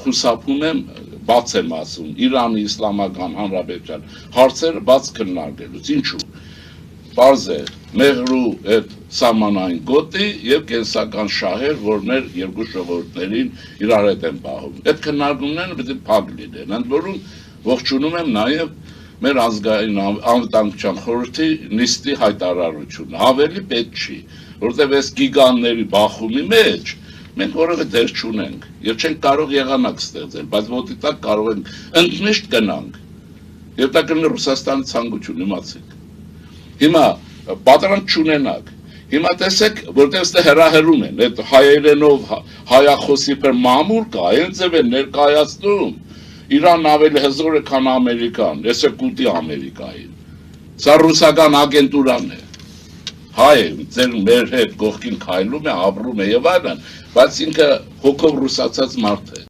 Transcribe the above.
Խուսափում եմ, բաց եմ ասում, Իրանի Իսլամական Հանրապետության հարցերը բաց քննարկելուց, ինչու։ Պարզ է, Մեղրու այդ սահմանային գոտի և կենսական շահեր, որ մեր երկու ժողովուրդներին իրար հետ են պահում։ Այդ քննարկումները պետք է փակ լինեն, ընդ որում ողջունում եմ նաև մեր ազգային անվտանգության խորհրդի նիստի հայտարարությունը, ավելի պետք չի, որովհետև այս գիգանտների բախումի մեջ մենք որևէ դեր չունենք և չենք կարող եղանակ ստեղծել, բայց ոտի տակ կարող ենք ընդմիշտ գնանք և դա կլինի Ռուսաստանի ցանկություն, իմացեք։ Հիմա պատրանք չունենակ, հիմա տեսեք, որտեղ ստե հեռահեռում են, այդ հայերենով հայախոսի պեր մամուլ կա, հենց ձև են ներկայացնում, Իրանն ավելի հզոր է, քան Ամերիկան, ես է կուտի Ամերիկային, սա ռուսական ագենտուրան է, հայ է, ձեր մեր հետ կողքին քայլում է, ապրում է և այլն, բայց ինքը հոգով ռուսացած մարդ է։